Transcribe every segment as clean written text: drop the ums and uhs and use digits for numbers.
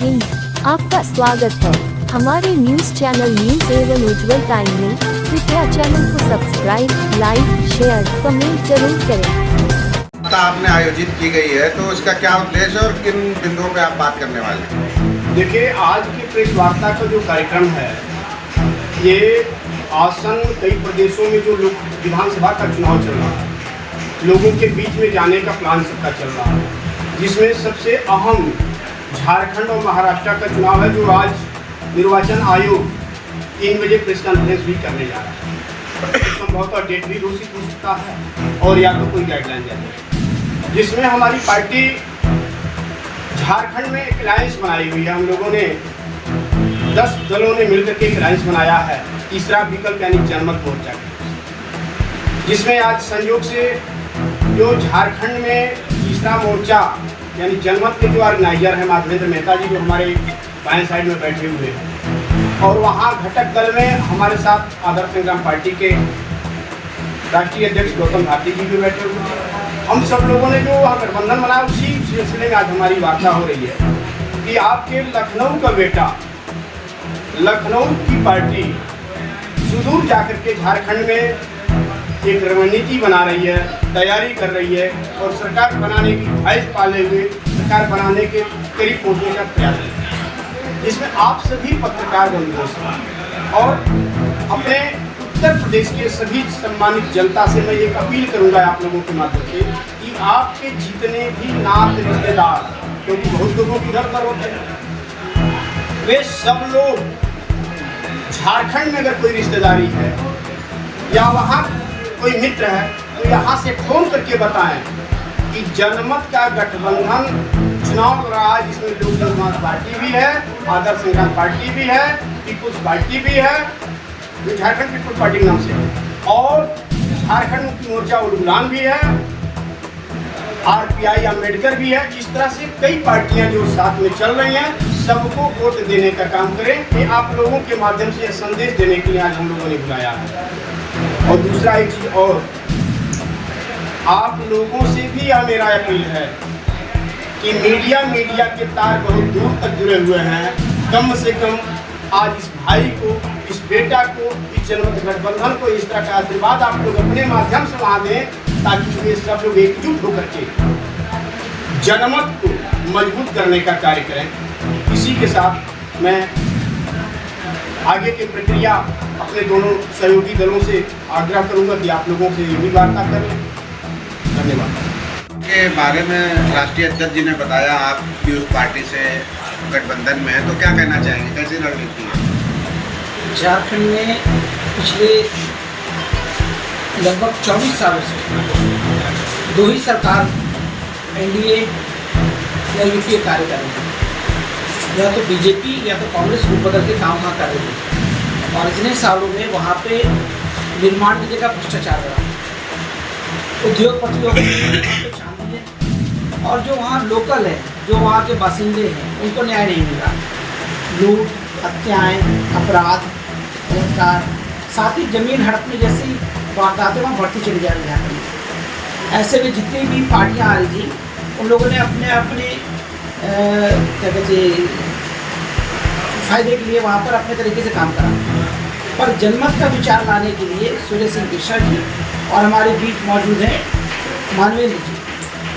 हिंद, आपका स्वागत है हमारे न्यूज चैनल न्यूज एवं उज्जवल टाइम में। कृपया चैनल को सब्सक्राइब, लाइक, शेयर, कमेंट जरूर करें। आपने आयोजित की गई है तो इसका क्या उद्देश्य और किन बिंदुओं पे आप बात करने वाले हैं? देखिए, आज की प्रेस वार्ता का जो कार्यक्रम है, ये आसन कई प्रदेशों में जो लोग विधानसभा का चुनाव चल रहा है, लोगों के बीच में जाने का प्लान सबका चल रहा है, जिसमें सबसे अहम झारखंड और महाराष्ट्र का चुनाव है, जो आज निर्वाचन आयोग 3 बजे प्रेस कॉन्फ्रेंस भी करने जा रहा है। संभवतः डेट भी घोषित हो सकता है और या तो कोई गाइडलाइन जाए, जिसमें हमारी पार्टी झारखंड में एक अलायंस बनाई हुई है। हम लोगों ने 10 दलों ने मिलकर के एक अलायंस बनाया है, तीसरा विकल्प यानी जनमत मोर्चा, जिसमें आज संयोग से जो झारखंड में तीसरा मोर्चा यानी जनमत के जो ऑर्गेनाइजर हैं माधवेंद्र मेहता जी, जो हमारे बाएं साइड में बैठे हुए हैं, और वहाँ घटक दल में हमारे साथ आदर्श संग्राम पार्टी के राष्ट्रीय अध्यक्ष गौतम भारती जी भी बैठे हुए हैं। हम सब लोगों ने जो वहाँ गठबंधन बनाया, उसी सिलसिले में आज हमारी वार्ता हो रही है कि आपके लखनऊ का बेटा, लखनऊ की पार्टी सुदूर जाकर के झारखंड में एक रणनीति बना रही है, तैयारी कर रही है और सरकार बनाने की ख्वाहिश पाले हुए सरकार बनाने के करीब पहुंचने का प्रयास है, जिसमें आप सभी पत्रकार बंधुओं से और अपने उत्तर प्रदेश के सभी सम्मानित जनता से मैं एक अपील करूंगा आप लोगों के माध्यम से कि आपके जितने भी नात रिश्तेदार, क्योंकि बहुत लोगों की घर पर होते हैं, वे सब लोग झारखंड में अगर कोई रिश्तेदारी है या वहाँ कोई मित्र है तो यहाँ से फोन करके बताएं कि जनमत का गठबंधन चुनाव रहा है, जिसमें लोक जनमानस पार्टी भी है, आदर्श संग्राम पार्टी भी है, पीपुल्स पार्टी भी है, जो झारखंड पीपुल्स पार्टी के नाम से है, और झारखंड मुक्ति मोर्चा उलगुलान भी है, आरपीआई अम्बेडकर भी है। इस तरह से कई पार्टियां जो साथ में चल रही हैं, सबको वोट देने का काम करें। ये आप लोगों के माध्यम से संदेश देने के लिए आज हम लोगों ने बुलाया है। और दूसरा एक चीज और, आप लोगों से भी यह मेरा अपील है कि मीडिया के तार बहुत दूर तक जुड़े हुए हैं, कम से कम आज इस भाई को, इस बेटा को, इस जनमत गठबंधन को इस तरह का आशीर्वाद आप लोग अपने माध्यम से वहाँ दें, ताकि वे सब लोग एकजुट होकर के जनमत को मजबूत करने का कार्य करें। इसी के साथ मैं आगे की प्रक्रिया अपने दोनों सहयोगी दलों से आग्रह करूंगा कि आप लोगों से ये भी वार्ता करें। धन्यवाद। के बारे में राष्ट्रीय अध्यक्ष जी ने बताया आप भी उस पार्टी से गठबंधन में है, तो क्या कहना चाहेंगे, कैसी रणनीति है? झारखंड में पिछले लगभग 24 सालों से 2 ही सरकार एनडीए या यूपीए कार्य कर रही है, या तो बीजेपी या तो कांग्रेस रूप बदल के काम वहाँ कर रही है। और इतने सालों में वहाँ पे निर्माण की जगह भ्रष्टाचार रहा, उद्योगपतियों को चांदी है, और जो वहाँ लोकल है, जो वहाँ के बासिंदे हैं, उनको न्याय नहीं मिला। लूट, हत्याएँ, अपराध, बलात्कार, साथ ही जमीन हड़पने जैसी वारदातें वहाँ बढ़ती चली जा रही हैं। ऐसे में जितनी भी पार्टियाँ आ रही थी, उन लोगों ने अपने अपने क्या कहते फायदे के लिए वहाँ पर अपने तरीके से काम करा। पर जनमत का विचार लाने के लिए सूर्य सिंह बिश्रा जी और हमारे बीच मौजूद हैं मानवेंद्र जी,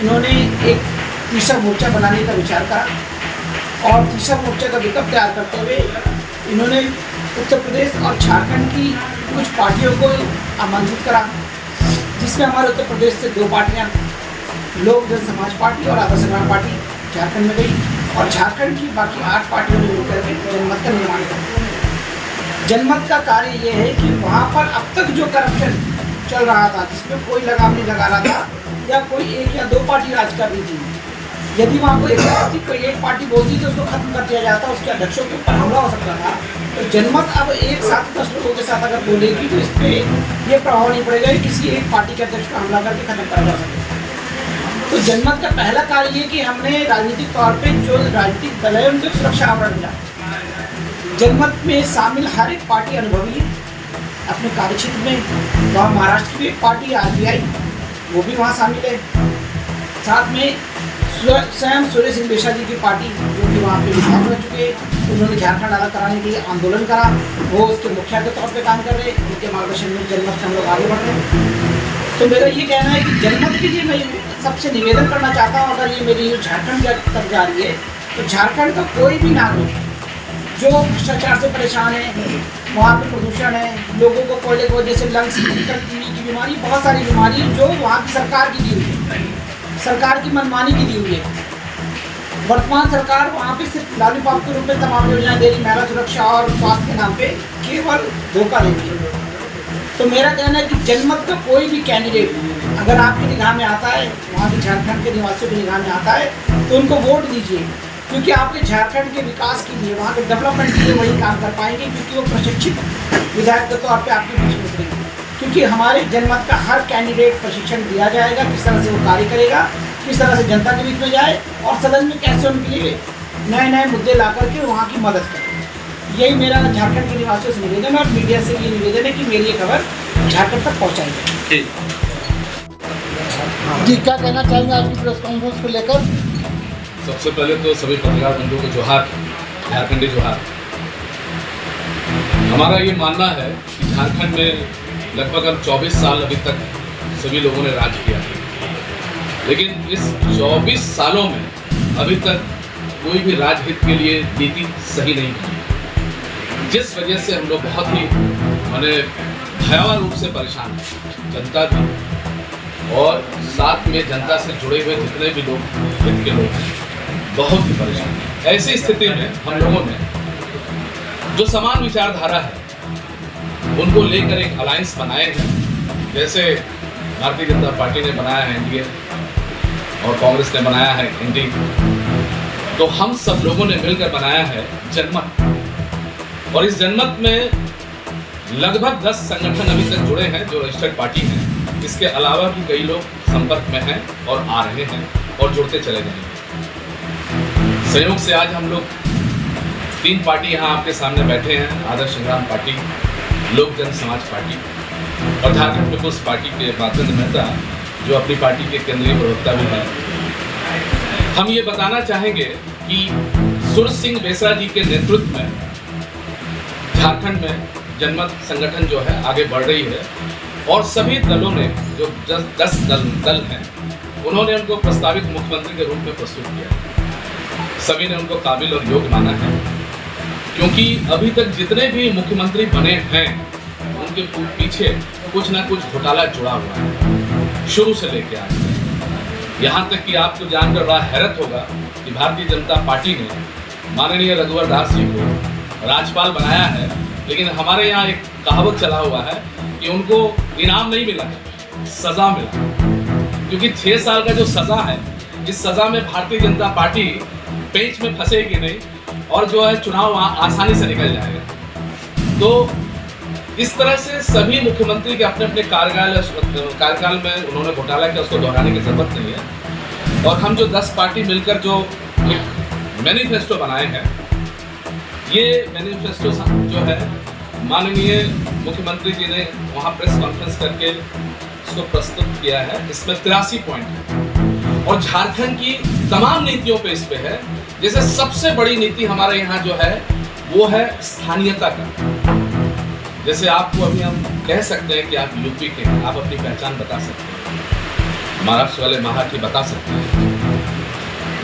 इन्होंने एक तीसरा मोर्चा बनाने का विचार करा, और तीसरा मोर्चा का विकल्प तैयार करते हुए इन्होंने उत्तर प्रदेश और झारखंड की कुछ पार्टियों को आमंत्रित करा, जिसमें हमारे उत्तर प्रदेश से 2 पार्टियाँ, लोक जन समाज पार्टी और आदर्श संग्राम पार्टी झारखंड में गई, और झारखंड की बाकी 8 पार्टियों ने मिलकर के जनमत का निर्माण किया। जनमत का कार्य ये है कि वहाँ पर अब तक जो करप्शन चल रहा था, जिसमें कोई लगाम नहीं लगा रहा था, या कोई 1 या 2 पार्टी राज कर रही थी, यदि वहाँ कोई एक पार्टी बोलती तो उसको खत्म कर दिया जाता, उसके अध्यक्षों के ऊपर हमला हो सकता था। तो जनमत अब एक साथ 10 लोगों के साथ अगर बोलेगी तो इस पर यह प्रभाव नहीं पड़ेगा कि किसी एक पार्टी के अध्यक्ष को हमला करके खत्म करा जा सके। तो जनमत का पहला कार्य ये कि हमने राजनीतिक तौर पे जो राजनीतिक दल है उनको सुरक्षा आवरण मिला। जनमत में शामिल हर एक पार्टी अनुभवी है अपने कार्यक्षेत्र में। वहाँ महाराष्ट्र की भी एक पार्टी आरपीआई, वो भी वहाँ शामिल है। साथ में स्वयं सूर्य सिंह बिश्रा जी की पार्टी, जो कि वहाँ पे विधायक रह चुके, उन्होंने झारखंड अलग कराने के लिए आंदोलन करा, वो उसके मुखिया के तौर पे काम कर रहे, उनके मार्गदर्शन में जनमत से हम लोग आगे बढ़ रहे हैं। तो मेरा ये कहना है कि जनमत के लिए मैं सबसे निवेदन करना चाहता हूँ, अगर ये मेरी झारखंड तक जा रही है तो झारखंड का कोई भी नागरिक जो भ्रष्टाचार से परेशान है, वहाँ पे प्रदूषण है, लोगों को कोयले की वजह से लंग्स की बीमारी, बहुत सारी बीमारी जो वहाँ की सरकार की दी हुई है, सरकार की मनमानी की दी हुई है। वर्तमान सरकार वहाँ पे सिर्फ लॉलीपॉप के रूप में तमाम योजनाएं दे रही, महिला सुरक्षा और स्वास्थ्य के नाम पे केवल धोखा देती है। तो मेरा कहना है कि जनमत का कोई भी कैंडिडेट अगर आपकी निगाह में आता है, वहाँ के झारखंड के निवासियों की निगाह में आता है, तो उनको वोट दीजिए, क्योंकि आपके झारखंड के विकास के लिए, वहाँ के डेवलपमेंट के लिए वही काम कर पाएंगे, क्योंकि वो प्रशिक्षित विधायक के तौर पे आपके बीच में उतरेंगे। क्योंकि हमारे जनमत का हर कैंडिडेट प्रशिक्षण दिया जाएगा, किस तरह से वो कार्य करेगा, किस तरह से जनता के बीच में जाए और सदन में कैसे उनके लिए नए नए मुद्दे ला करके वहाँ की मदद करें। यही मेरा झारखंड के निवासियों से निवेदन है और मीडिया से ये निवेदन है कि मेरी ये खबर झारखंड तक पहुँचाई जाए। जी, क्या कहना चाहेंगे आज की प्रेस कॉन्फ्रेंस को लेकर? सबसे पहले तो सभी पत्रकार बंधुओं को जोहार, झारखंडी जोहार। हमारा ये मानना है कि झारखंड में लगभग हम 24 साल अभी तक सभी लोगों ने राज किया है, लेकिन इस 24 सालों में अभी तक कोई भी राजहित के लिए नीति सही नहीं की, जिस वजह से हम लोग बहुत ही भयावह रूप से परेशान हैं, जनता भी और साथ में जनता से जुड़े हुए जितने भी लोग हित के लोग हैं, बहुत ही परेशान है। ऐसी स्थिति में हम लोगों ने जो समान विचारधारा है उनको लेकर एक अलायंस बनाए हैं, जैसे भारतीय जनता पार्टी ने बनाया है एनडीए और कांग्रेस ने बनाया है एनडी, तो हम सब लोगों ने मिलकर बनाया है जनमत। और इस जनमत में लगभग 10 संगठन अभी तक जुड़े हैं जो रजिस्टर्ड पार्टी हैं, इसके अलावा भी कई लोग संपर्क में हैं और आ रहे हैं और जुड़ते चले जाएंगे। संयोग से आज हम लोग 3 पार्टी यहाँ आपके सामने बैठे हैं, आदर्श संग्राम पार्टी, लोक जन समाज पार्टी और झारखंड पीपुल्स पार्टी के बातेंद्र मेहता जो अपनी पार्टी के केंद्रीय प्रवक्ता भी हैं। हम ये बताना चाहेंगे कि सुर सिंह बेसरा जी के नेतृत्व में झारखंड में जनमत संगठन जो है आगे बढ़ रही है और सभी दलों ने जो 10 दल हैं उन्होंने उनको प्रस्तावित मुख्यमंत्री के रूप में प्रस्तुत किया। सभी ने उनको काबिल और योग्य माना है, क्योंकि अभी तक जितने भी मुख्यमंत्री बने हैं उनके पीछे कुछ ना कुछ घोटाला जुड़ा हुआ है, शुरू से लेकर आज तक। यहाँ तक कि आपको जानकर बड़ा हैरत होगा कि भारतीय जनता पार्टी ने माननीय रघुवर दास जी को राज्यपाल बनाया है, लेकिन हमारे यहाँ एक कहावत चला हुआ है कि उनको इनाम नहीं मिला, सज़ा मिला, क्योंकि 6 साल का जो सज़ा है, इस सज़ा में भारतीय जनता पार्टी पेंच में फंसेगी नहीं और जो है चुनाव वहाँ आसानी से निकल जाएगा। तो इस तरह से सभी मुख्यमंत्री के अपने अपने कार्यकाल में उन्होंने घोटाला किया, उसको दोहराने की जरूरत नहीं है। और हम जो 10 पार्टी मिलकर जो एक मैनिफेस्टो बनाए हैं, ये मैनिफेस्टो जो है माननीय मुख्यमंत्री जी ने वहाँ प्रेस कॉन्फ्रेंस करके उसको प्रस्तुत किया है। इसमें 83 पॉइंट है और झारखंड की तमाम नीतियों पे इस पे है। जैसे सबसे बड़ी नीति हमारे यहाँ जो है वो है स्थानीयता का। जैसे आपको अभी हम कह सकते हैं कि आप यूपी के हैं, आप अपनी पहचान बता सकते हैं, महाराष्ट्र वाले मराठी बता सकते हैं,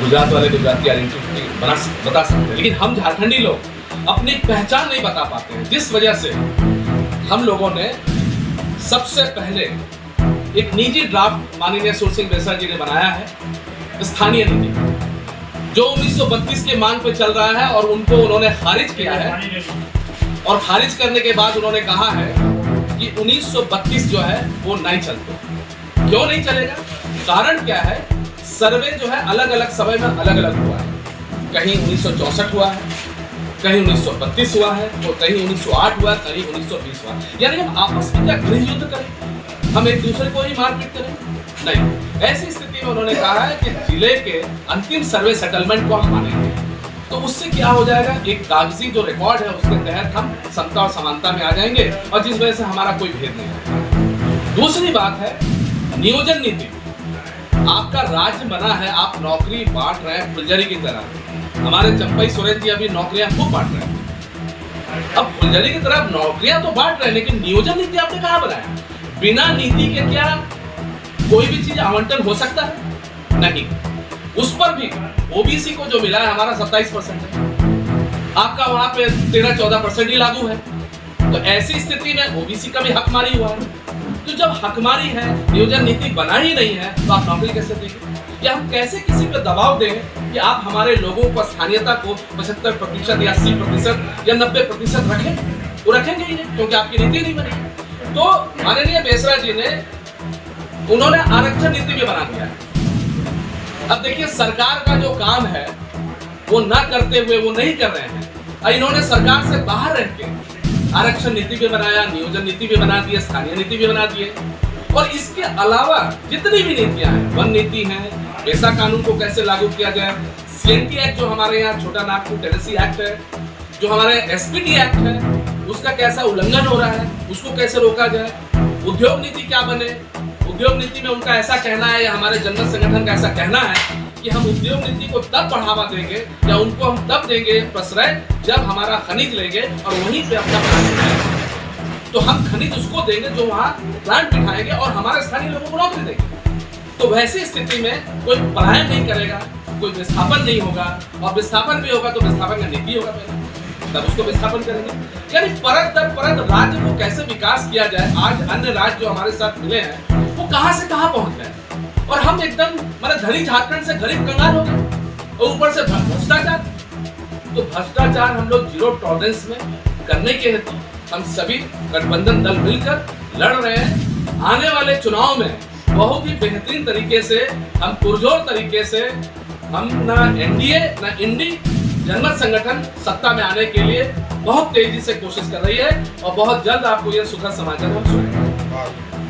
गुजरात वाले गुजराती आइडेंटिटी बता सकते हैं, लेकिन हम झारखंडी लोग अपनी पहचान नहीं बता पाते हैं, जिस वजह से हम लोगों ने सबसे पहले एक निजी ड्राफ्ट माननीय सुर सिंह बेसरा जी ने बनाया है स्थानीय नीति, जो 1932 के मांग पे चल रहा है और उनको उन्होंने खारिज किया है। और खारिज करने के बाद उन्होंने कहा है कि 1932 जो है वो नहीं चलता। क्यों नहीं चलेगा? कारण क्या है? सर्वे जो है अलग अलग समय में अलग अलग हुआ है, कहीं 1964 हुआ है, कहीं 1932 हुआ है, तो कहीं 1908 हुआ, कहीं 1920 हुआ। यानी हम आपस में क्या गृह युद्ध करें, हम एक दूसरे को ही मारपीट करें? नहीं। ऐसी स्थिति में उन्होंने कहा है कि जिले के अंतिम सर्वे सेटलमेंट को हम मानेंगे, तो उससे क्या हो जाएगा, एक कागजी जो रिकॉर्ड है उसके तहत हम समता और समानता में आ जाएंगे और जिस वजह से हमारा कोई भेद नहीं है। दूसरी बात है नियोजन नीति। आपका राज्य बना है, आप नौकरी बांट रहे हैं फुलझड़ी की तरह, हमारे चंपई सोरेन जी अभी नौकरियां खूब बांट रहे हैं। अब फुलझड़ी की तरफ नौकरियां तो बांट रहे हैं, लेकिन नियोजन नीति आपने कहाँ बनाया? बिना नीति के क्या कोई भी चीज आवंटन हो सकता है? नहीं। उस पर भी ओबीसी को जो मिला है हमारा 27% है, आपका वहां पे 13-14% ही लागू है। तो ऐसी स्थिति में ओबीसी का भी हकमारी हुआ है। तो जब हकमारी है, नियोजन नीति बना ही नहीं है, तो आप नौकरी कैसे देंगे? या हम कैसे किसी पे दबाव दें कि आप हमारे लोगों को स्थानीयता को 75% या 80% या 90% रखें? वो रखेंगे ही नहीं, क्योंकि आपकी नीति नहीं बनी। तो माननीय बेसरा जी ने उन्होंने आरक्षण नीति भी बना दिया है। अब देखिए, सरकार का जो काम है वो ना करते हुए वो नहीं कर रहे हैं, और इन्होंने सरकार से बाहर रह के आरक्षण नीति भी बनाया, नियोजन नीति भी बना दी है, स्थानीय नीति भी बना दी है। और इसके अलावा जितनी भी नीतियां हैं, वन नीति है, पेशा कानून को कैसे लागू किया जाए, सीएनटी एक्ट जो हमारे यहाँ छोटा नागपुर टेनेसी एक्ट है, जो हमारे एसपीटी एक्ट है, उसका कैसा उल्लंघन हो रहा है, उसको कैसे रोका जाए, उद्योग नीति क्या बने। उद्योग नीति में उनका ऐसा कहना है, या हमारे जनता संगठन का ऐसा कहना है कि हम उद्योग नीति को तब बढ़ावा देंगे या उनको हम तब देंगे प्रश्रय जब हमारा खनिज लेंगे और वहीं पे अपना प्लांट बिठाएंगे। तो हम खनिज उसको देंगे जो वहाँ प्लांट बिठाएंगे और हमारे स्थानीय लोगों को नौकरी देंगे। तो वैसी स्थिति में कोई पलायन नहीं करेगा, कोई विस्थापन नहीं होगा, और विस्थापन भी होगा तो विस्थापन का नीति होगा पहले, तब उसको विस्थापन करेंगे। यानी परत दर परत राज्य को कैसे विकास किया जाए। आज अन्य राज्य जो हमारे साथ मिले हैं वो कहां से कहां पहुंच गए, और हम एकदम धनी झारखंड से गरीब कंगाल हो गए, और ऊपर से भ्रष्टाचार। तो भ्रष्टाचार हम लोग जीरो टॉलरेंस में करने के हेतु हम सभी गठबंधन दल मिलकर लड़ रहे हैं। आने वाले चुनाव में बहुत ही बेहतरीन तरीके से, हम पुरजोर तरीके से, हम ना एनडीए ना इंडी जनमत संगठन सत्ता में आने के लिए बहुत तेजी से कोशिश कर रही है, और बहुत जल्द आपको यह सुखद समाचार हम सुनाएंगे।